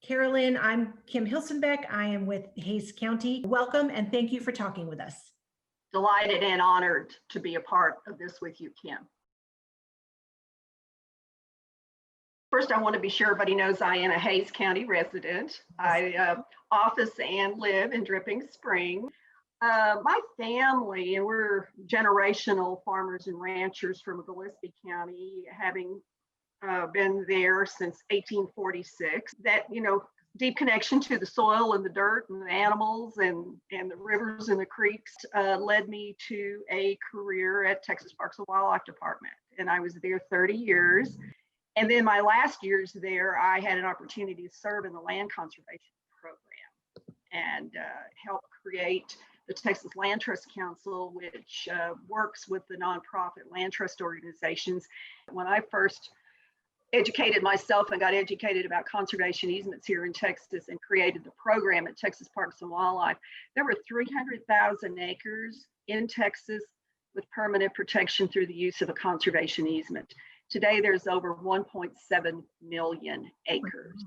Carolyn, I'm Kim Hilsenbeck. I am with Hays County. Welcome and thank you for talking with us. Delighted and honored to be a part of this with you, Kim. First, I want to be sure everybody knows I am a Hays County resident. I office and live in Dripping Spring. My family, and we're generational farmers and ranchers from Gillespie County, having been there since 1846. That, deep connection to the soil and the dirt and the animals and the rivers and the creeks led me to a career at Texas Parks and Wildlife Department. And I was there 30 years. And then my last years there, I had an opportunity to serve in the land conservation program and help create the Texas Land Trust Council, which works with the nonprofit land trust organizations. When I first educated myself and got educated about conservation easements here in Texas and created the program at Texas Parks and Wildlife, there were 300,000 acres in Texas with permanent protection through the use of a conservation easement. Today, there's over 1.7 million acres.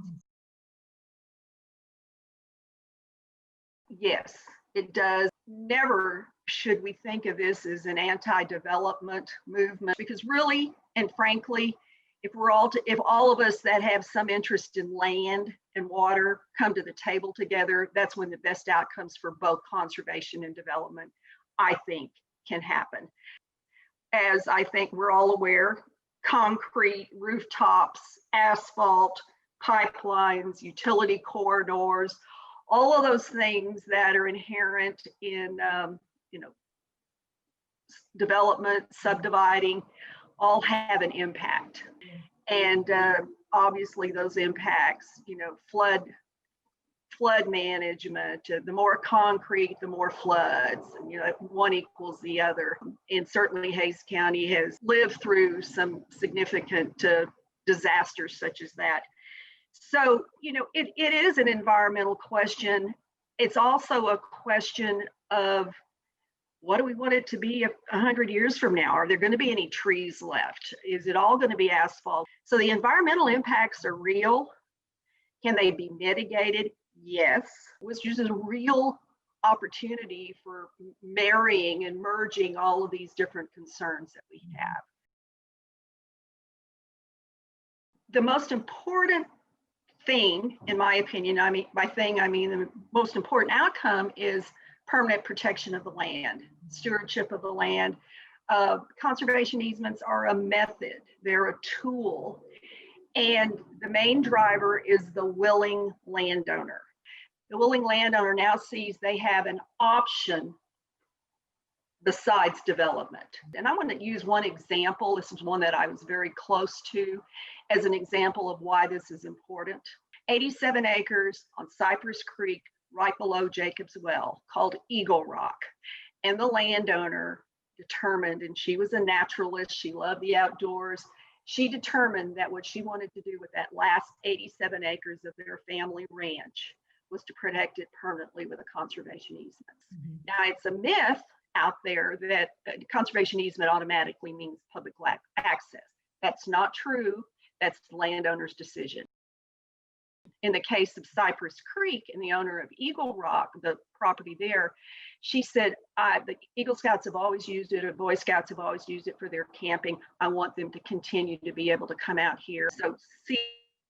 If it does. Never should we think of this as an anti-development movement, because really and frankly, if all of us that have some interest in land and water come to the table together, that's when the best outcomes for both conservation and development, I think, can happen. As I think we're all aware, concrete, rooftops, asphalt, pipelines, utility corridors, all of those things that are inherent in development, subdividing, all have an impact. And obviously those impacts, flood management, the more concrete, the more floods, one equals the other. And certainly Hays County has lived through some significant disasters such as that. So, it is an environmental question. It's also a question of what do we want it to be 100 years from now? Are there going to be any trees left? Is it all going to be asphalt? So the environmental impacts are real. Can they be mitigated? Yes, which is a real opportunity for marrying and merging all of these different concerns that we have. The most important thing, in my opinion, by thing, I mean the most important outcome is permanent protection of the land, stewardship of the land. Conservation easements are a method, they're a tool. And the main driver is the willing landowner. The willing landowner now sees they have an option besides development. And I want to use one example. This is one that I was very close to as an example of why this is important. 87 acres on Cypress Creek, right below Jacob's Well, called Eagle Rock. And the landowner determined, and she was a naturalist, she loved the outdoors, she determined that what she wanted to do with that last 87 acres of their family ranch was to protect it permanently with a conservation easement. Mm-hmm. Now, it's a myth out there that conservation easement automatically means public access. That's not true. That's the landowner's decision. In the case of Cypress Creek and the owner of Eagle Rock, the property there, she said, the Eagle Scouts have always used it, or Boy Scouts have always used it for their camping. I want them to continue to be able to come out here. So see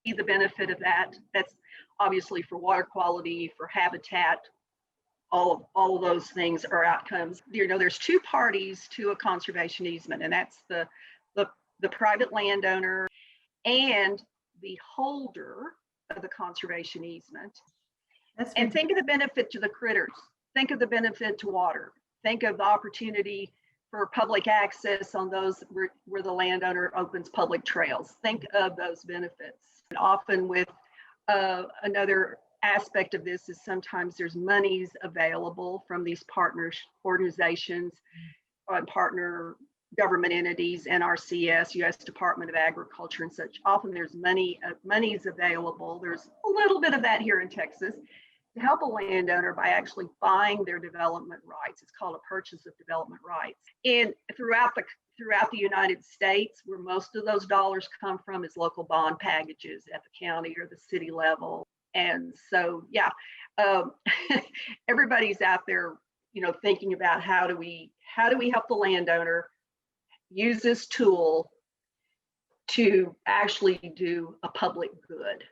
the benefit of that. That's obviously for water quality, for habitat, all of those things are outcomes. There's two parties to a conservation easement, and that's the private landowner and the holder of the conservation easement. And think of the benefit to the critters. Think of the benefit to water. Think of the opportunity for public access on those where the landowner opens public trails. Think of those benefits. And often with another aspect of this is sometimes there's monies available from these partners, organizations, partner government entities, NRCS, U.S. Department of Agriculture and such. Often there's monies available. There's a little bit of that here in Texas to help a landowner by actually buying their development rights. It's called a purchase of development rights. And throughout the United States, where most of those dollars come from is local bond packages at the county or the city level. And so, yeah, um, everybody's out there, thinking about how do we help the landowner use this tool to actually do a public good.